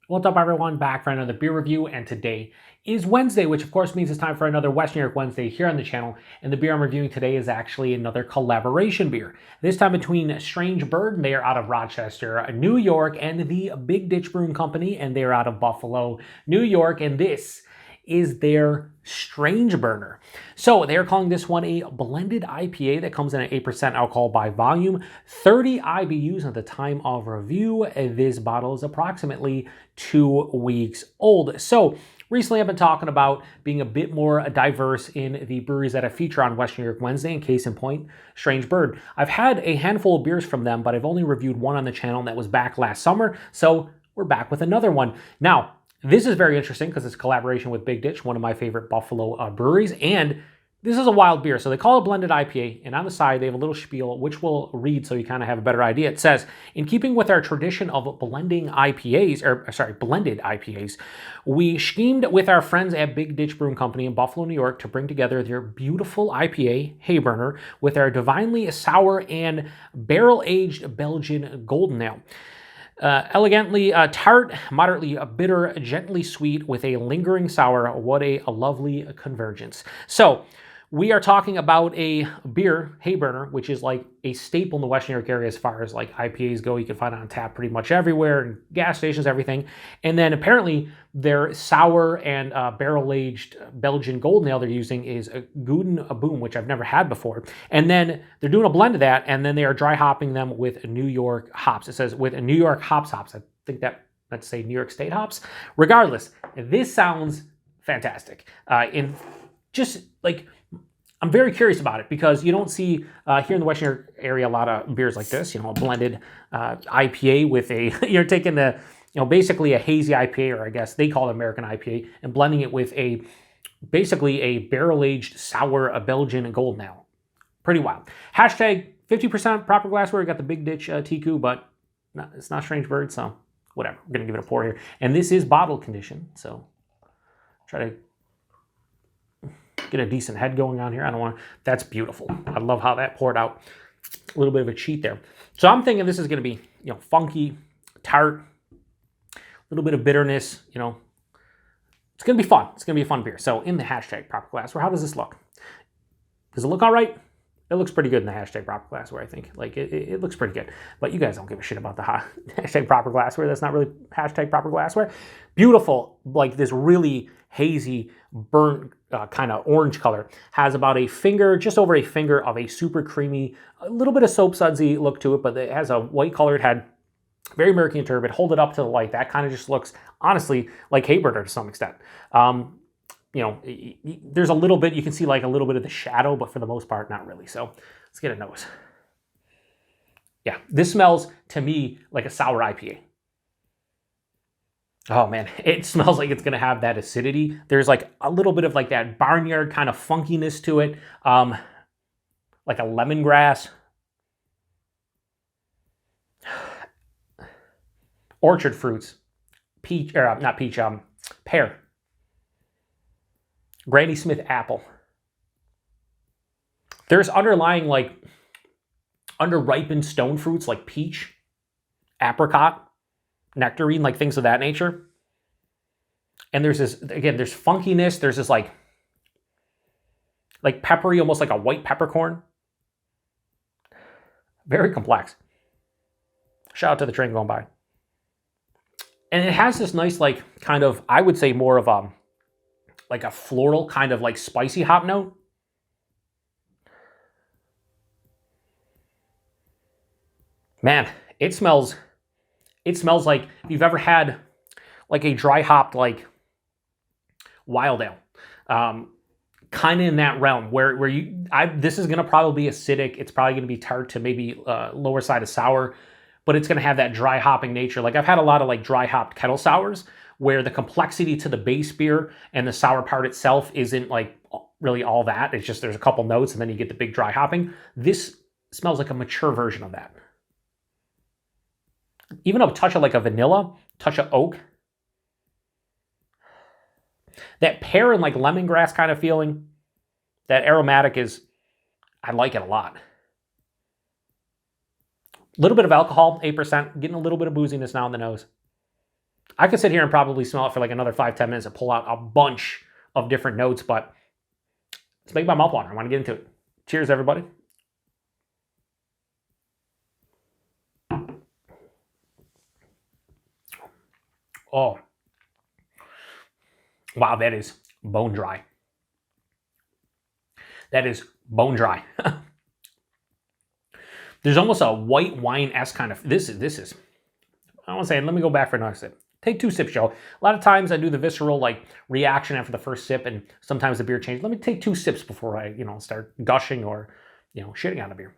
What's up, everyone? Back for another beer review, and today is Wednesday, which of course means it's time for another Western New York Wednesday here on the channel. And the beer I'm reviewing today is actually another collaboration beer. This time between Strangebird, they are out of Rochester, New York, and the Big Ditch Brewing Company, and they are out of Buffalo, New York. And this is their Strangeburner. So they're calling this one a blended IPA that comes in at 8% alcohol by volume, 30 IBUs at the time of review. This bottle is approximately 2 weeks old. So recently I've been talking about being a bit more diverse in the breweries that I feature on Western New York Wednesday, and case in point, Strangebird. I've had a handful of beers from them, but I've only reviewed one on the channel, and that was back last summer. So we're back with another one. Now, this is very interesting because it's a collaboration with Big Ditch, one of my favorite Buffalo breweries, and this is a wild beer. So they call it blended IPA, and on the side they have a little spiel, which we'll read so you kind of have a better idea. It says, in keeping with our tradition of blended IPAs, we schemed with our friends at Big Ditch Brewing Company in Buffalo, New York to bring together their beautiful IPA, Hayburner, with our divinely sour and barrel-aged Belgian Golden Ale. Elegantly tart, moderately bitter, gently sweet, with a lingering sour. What a lovely convergence. So we are talking about a beer, Hayburner, which is like a staple in the Western New York area as far as like IPAs go. You can find it on tap pretty much everywhere, and gas stations, everything. And then apparently their sour and barrel-aged Belgian Golden Ale they're using is a Gouden, which I've never had before. And then they're doing a blend of that, and then they are dry hopping them with New York hops. It says with New York hops. I think let's say New York State hops. Regardless, this sounds fantastic. I'm very curious about it because you don't see here in the Western New York area a lot of beers like this. You know, a blended IPA with a you're taking the basically a hazy IPA, or I guess they call it American IPA, and blending it with basically a barrel-aged sour Belgian Golden Ale. Pretty wild. Hashtag 50% proper glassware. We got the Big Ditch TQ, but it's not Strangebird, so whatever. We're gonna give it a pour here, and this is bottle condition, so try to get a decent head going on here. I don't want to, that's beautiful. I love how that poured out. A little bit of a cheat there. So I'm thinking this is going to be, funky, tart, a little bit of bitterness, it's going to be fun. It's going to be a fun beer. So in the hashtag proper glassware, how does this look? Does it look all right? It looks pretty good in the hashtag proper glassware, I think. Like, it looks pretty good. But you guys don't give a shit about the hashtag proper glassware. That's not really hashtag proper glassware. Beautiful, like this really hazy, burnt kind of orange color. Has about a finger, just over a finger of a super creamy, a little bit of soap sudsy look to it, but it has a white colored head. Very American turbid. Hold it up to the light. That kind of just looks, honestly, like Hayburner to some extent. There's a little bit, you can see like a little bit of the shadow, but for the most part, not really. So let's get a nose. Yeah, this smells to me like a sour IPA. Oh man, it smells like it's gonna have that acidity. There's like a little bit of like that barnyard kind of funkiness to it, like a lemongrass. Orchard fruits, peach, or not peach, pear. Granny Smith apple. There's underlying like under-ripened stone fruits like peach, apricot, nectarine, like things of that nature. And there's this, again, there's funkiness. There's this like peppery, almost like a white peppercorn. Very complex. Shout out to the train going by. And it has this nice, like, kind of, I would say more of like a floral kind of like spicy hop note. Man, it smells like if you've ever had like a dry hopped like wild ale, kind of in that realm where this is going to probably be acidic. It's probably going to be tart to maybe lower side of sour, but it's going to have that dry hopping nature. Like I've had a lot of like dry hopped kettle sours where the complexity to the base beer and the sour part itself isn't like really all that. It's just there's a couple notes and then you get the big dry hopping. This smells like a mature version of that. Even a touch of like a vanilla, touch of oak. That pear and like lemongrass kind of feeling. That aromatic is, I like it a lot. A little bit of alcohol, 8%, getting a little bit of booziness now in the nose. I could sit here and probably smell it for like another 5-10 minutes and pull out a bunch of different notes, but let's make my mouth water. I want to get into it. Cheers, everybody. Oh, wow, that is bone dry. That is bone dry. There's almost a white wine-esque kind of, this is, I don't want to say, let me go back for another sip. Take 2 sips, Joe. A lot of times I do the visceral like reaction after the first sip, and sometimes the beer changes. Let me take 2 sips before I, start gushing or, shitting on the beer.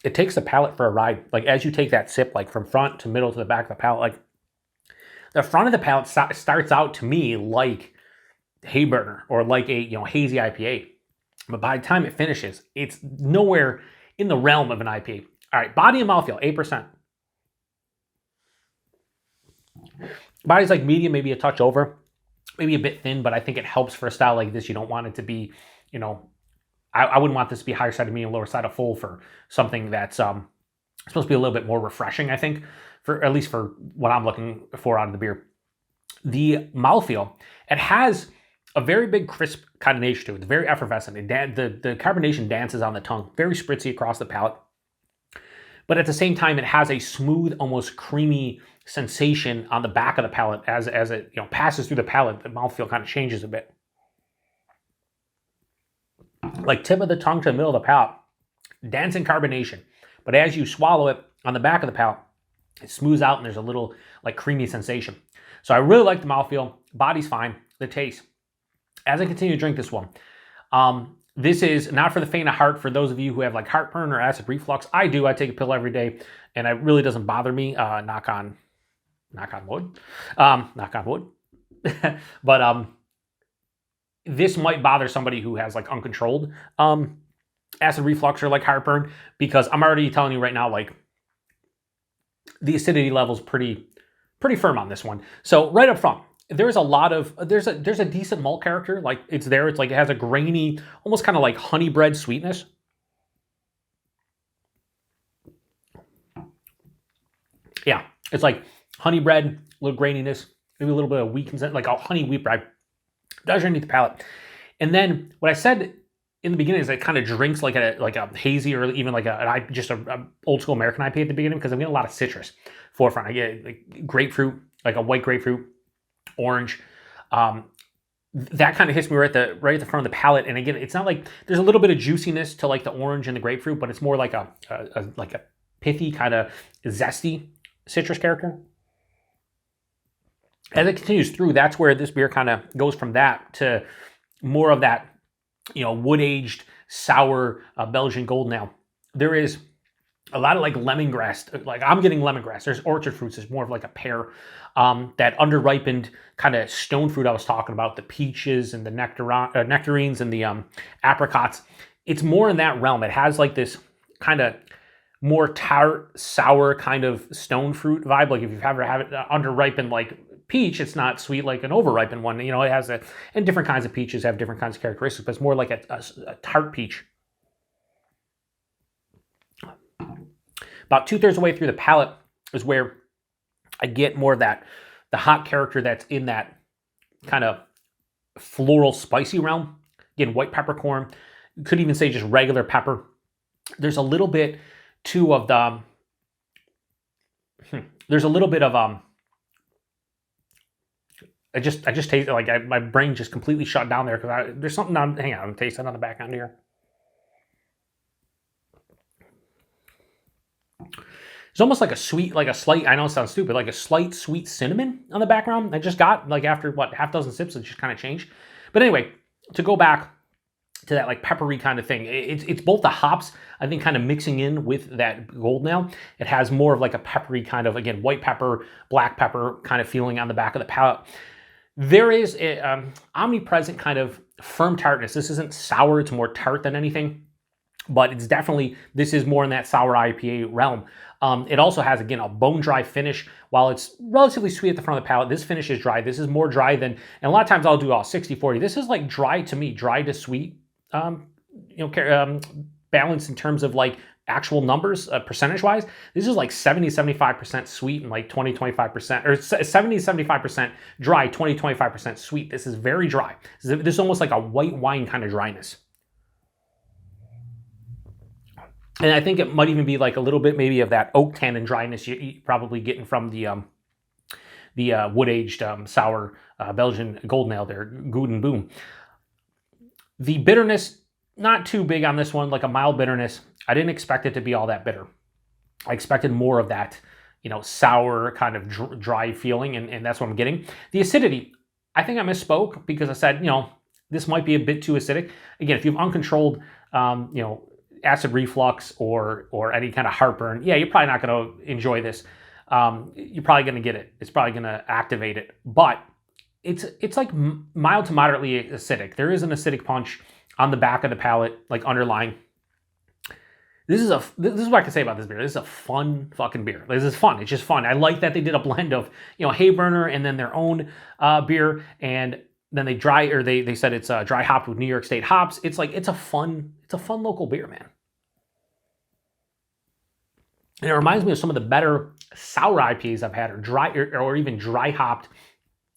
It takes the palate for a ride. Like as you take that sip, like from front to middle to the back of the palate, like the front of the palate starts out to me like Hayburner or like a hazy IPA, but by the time it finishes, it's nowhere in the realm of an IPA. All right, body and mouthfeel, 8%. Body's like medium, maybe a touch over, maybe a bit thin, but I think it helps for a style like this. You don't want it to be, I wouldn't want this to be higher side of medium, lower side of full for something that's supposed to be a little bit more refreshing, I think, for at least for what I'm looking for out of the beer. The mouthfeel, it has a very big crisp kind of nature to it. It's very effervescent. The carbonation dances on the tongue, very spritzy across the palate. But at the same time, it has a smooth, almost creamy sensation on the back of the palate as it passes through the palate. The mouthfeel kind of changes a bit. Like tip of the tongue to the middle of the palate, dancing carbonation. But as you swallow it on the back of the palate, it smooths out and there's a little like creamy sensation. So I really like the mouthfeel. Body's fine. The taste. As I continue to drink this one, this is not for the faint of heart for those of you who have like heartburn or acid reflux. I do. I take a pill every day, and it really doesn't bother me. Knock on wood. Knock on wood. But this might bother somebody who has like uncontrolled acid reflux or like heartburn, because I'm already telling you right now, like the acidity level's pretty firm on this one. So right up front, there's a lot of, there's a decent malt character. Like it's there. It's like it has a grainy, almost kind of like honey bread sweetness. Yeah, it's like honey bread, a little graininess, maybe a little bit of wheat consent, like a honey wheat bread. Does underneath the palate. And then what I said in the beginning is it kind of drinks like a hazy or even like just a old school American IPA at the beginning, because I'm getting a lot of citrus forefront. I get like grapefruit, like a white grapefruit, orange. That kind of hits me right at the front of the palate. And again, it's not like there's a little bit of juiciness to like the orange and the grapefruit, but it's more like a pithy kind of zesty citrus character. As it continues through, that's where this beer kind of goes from that to more of that, wood-aged, sour Belgian Golden Ale. There is a lot of like lemongrass. Like I'm getting lemongrass. There's orchard fruits. There's more of like a pear. That under-ripened kind of stone fruit I was talking about, the peaches and the nectarines and the apricots. It's more in that realm. It has like this kind of more tart, sour kind of stone fruit vibe. Like if you've ever had it under-ripened like peach, it's not sweet like an over-ripened one. It has and different kinds of peaches have different kinds of characteristics, but it's more like a tart peach. About 2/3 of the way through the palate is where I get more of that, the hot character that's in that kind of floral spicy realm. Again, white peppercorn, could even say just regular pepper. There's a little bit too of the, there's a little bit of, I just taste like my brain just completely shut down there because there's something hang on, I'm tasting on the back end here. It's almost like a sweet, like a slight, I know it sounds stupid, like a slight sweet cinnamon on the background. I just got like after what, half dozen sips, it just kind of changed. But anyway, to go back to that like peppery kind of thing, it's both the hops, I think, kind of mixing in with that Golden Ale. It has more of like a peppery kind of, again, white pepper, black pepper kind of feeling on the back of the palate. There is a omnipresent kind of firm tartness. This isn't sour, it's more tart than anything. But it's definitely, this is more in that sour IPA realm. It also has, again, a bone dry finish. While it's relatively sweet at the front of the palate, this finish is dry. This is more dry than, and a lot of times I'll do all 60-40. This is like dry to me, dry to sweet, balance in terms of like actual numbers, percentage-wise, this is like 70-75% sweet and like 20-25%, or 70-75% dry, 20-25% sweet. This is very dry. This is almost like a white wine kind of dryness. And I think it might even be like a little bit maybe of that oak tannin dryness you're probably getting from the wood-aged sour Belgian Golden Ale there, Gouden Boom. The bitterness, not too big on this one, like a mild bitterness. I didn't expect it to be all that bitter. I expected more of that, sour kind of dry feeling, and that's what I'm getting. The acidity, I think I misspoke because I said, this might be a bit too acidic. Again, if you have uncontrolled, acid reflux or any kind of heartburn, yeah, you're probably not going to enjoy this. You're probably going to get it. It's probably going to activate it, but it's like mild to moderately acidic. There is an acidic punch on the back of the palate, like underlying. This is what I can say about this beer. This is a fun fucking beer. This is fun. It's just fun. I like that they did a blend of, Hayburner and then their own beer, and then they said it's dry hopped with New York State hops. It's a fun local beer, man. And it reminds me of some of the better sour IPAs I've had, or even dry hopped.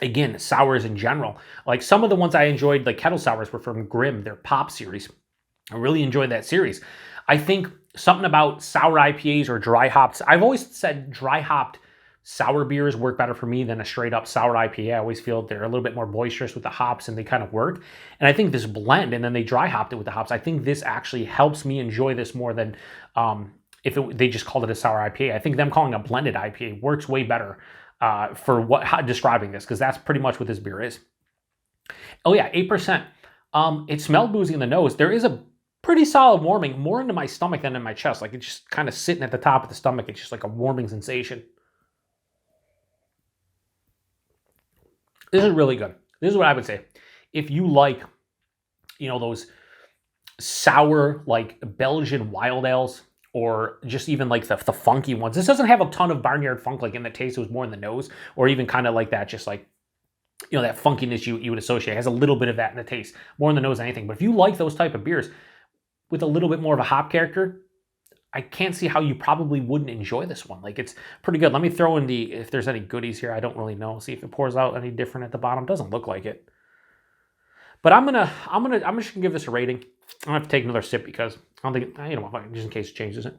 Again, sours in general. Like some of the ones I enjoyed, like kettle sours, were from Grimm, their Pop series. I really enjoyed that series. I think something about sour IPAs or dry hopped. I've always said dry hopped sour beers work better for me than a straight up sour IPA. I always feel they're a little bit more boisterous with the hops and they kind of work. And I think this blend, and then they dry hopped it with the hops, I think this actually helps me enjoy this more than if they just called it a sour IPA. I think them calling it a blended IPA works way better for describing this, because that's pretty much what this beer is. Oh yeah, 8%. It smelled boozy in the nose. There is a pretty solid warming, more into my stomach than in my chest. Like it's just kind of sitting at the top of the stomach. It's just like a warming sensation. This is really good. This is what I would say. If you like, those sour, like Belgian wild ales, or just even like the funky ones. This doesn't have a ton of barnyard funk like in the taste. It was more in the nose, or even kind of like that, just like, that funkiness you would associate. It has a little bit of that in the taste, more in the nose than anything. But if you like those type of beers with a little bit more of a hop character, I can't see how you probably wouldn't enjoy this one. Like, it's pretty good. Let me throw in if there's any goodies here. I don't really know. See if it pours out any different at the bottom. Doesn't look like it. But I'm just gonna give this a rating. I'm gonna have to take another sip because I don't think just in case it changes it.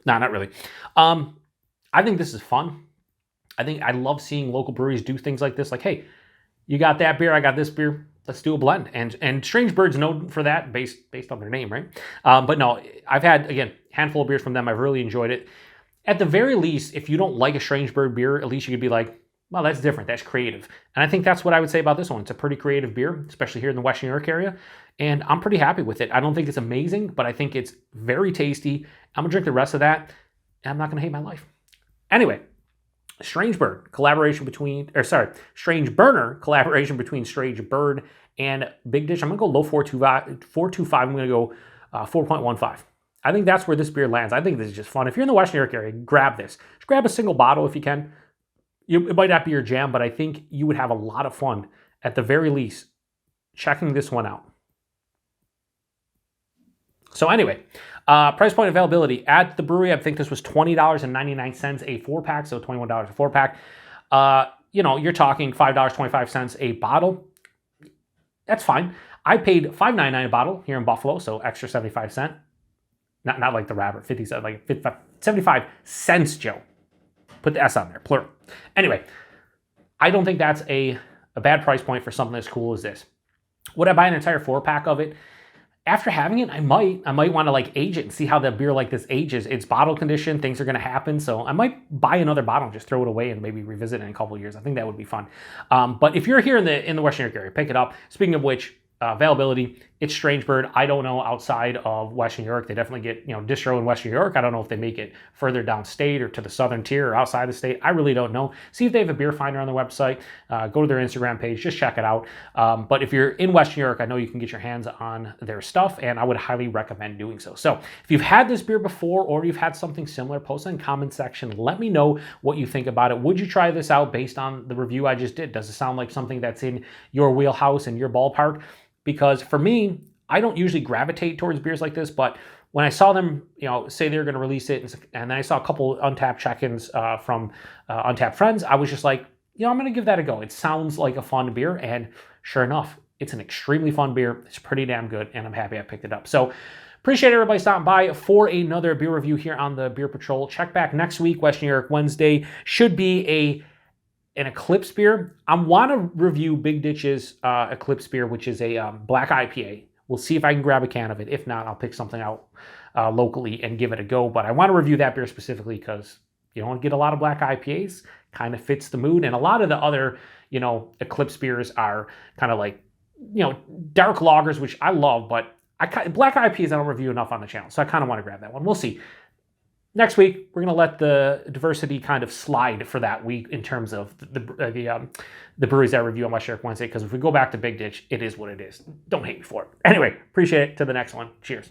Nah, not really. I think this is fun. I love seeing local breweries do things like this. Like, hey, you got that beer, I got this beer. Let's do a blend. And Strangebird's known for that based on their name, right? But no, I've had, again, a handful of beers from them. I've really enjoyed it. At the very least, if you don't like a Strangebird beer, at least you could be like, well, that's different. That's creative. And I think that's what I would say about this one. It's a pretty creative beer, especially here in the Western New York area. And I'm pretty happy with it. I don't think it's amazing, but I think it's very tasty. I'm going to drink the rest of that, and I'm not going to hate my life. Anyway, Strangebird collaboration between, Strangeburner collaboration between Strangebird and Big Ditch. I'm going to go low 4.25. I'm going to go 4.15. I think that's where this beer lands. I think this is just fun. If you're in the Western New York area, grab this. Just grab a single bottle if you can. It might not be your jam, but I think you would have a lot of fun, at the very least, checking this one out. So anyway, price point availability. At the brewery, I think this was $20.99 a 4-pack, so $21 a 4-pack. You're talking $5.25 a bottle. That's fine. I paid $5.99 a bottle here in Buffalo, so extra 75 cents. Not like the rabbit, 50 cents, like 75 cents, Joe. Put the S on there, plural. Anyway, I don't think that's a bad price point for something as cool as this. Would I buy an entire 4-pack of it? After having it, I might want to like age it and see how the beer like this ages. It's bottle conditioned, things are going to happen, so I might buy another bottle and just throw it away and maybe revisit it in a couple of years. I think that would be fun. But if you're here in the Western New York area, pick it up. Speaking of which, availability, it's Strangebird. I don't know outside of Western New York. They definitely get, distro in Western New York. I don't know if they make it further downstate or to the southern tier or outside the state. I really don't know. See if they have a beer finder on their website. Go to their Instagram page. Just check it out. But if you're in Western New York, I know you can get your hands on their stuff, and I would highly recommend doing so. So if you've had this beer before or you've had something similar, post in the comment section. Let me know what you think about it. Would you try this out based on the review I just did? Does it sound like something that's in your wheelhouse and your ballpark? Because for me, I don't usually gravitate towards beers like this, but when I saw them, say they were going to release it, and then I saw a couple Untapped check-ins from Untapped friends, I was just like, I'm going to give that a go. It sounds like a fun beer, and sure enough, it's an extremely fun beer. It's pretty damn good, and I'm happy I picked it up. So appreciate everybody stopping by for another beer review here on the Beer Patrol. Check back next week. West New York Wednesday should be an Eclipse beer. I want to review Big Ditch's Eclipse beer, which is a black IPA. We'll see if I can grab a can of it. If not, I'll pick something out locally and give it a go. But I want to review that beer specifically because you don't get a lot of black IPAs. Kind of fits the mood. And a lot of the other, Eclipse beers are kind of like, dark lagers, which I love. But black IPAs I don't review enough on the channel. So I kind of want to grab that one. We'll see. Next week, we're going to let the diversity kind of slide for that week in terms of the breweries that I review on West New York Wednesday, because if we go back to Big Ditch, it is what it is. Don't hate me for it. Anyway, appreciate it. To the next one. Cheers.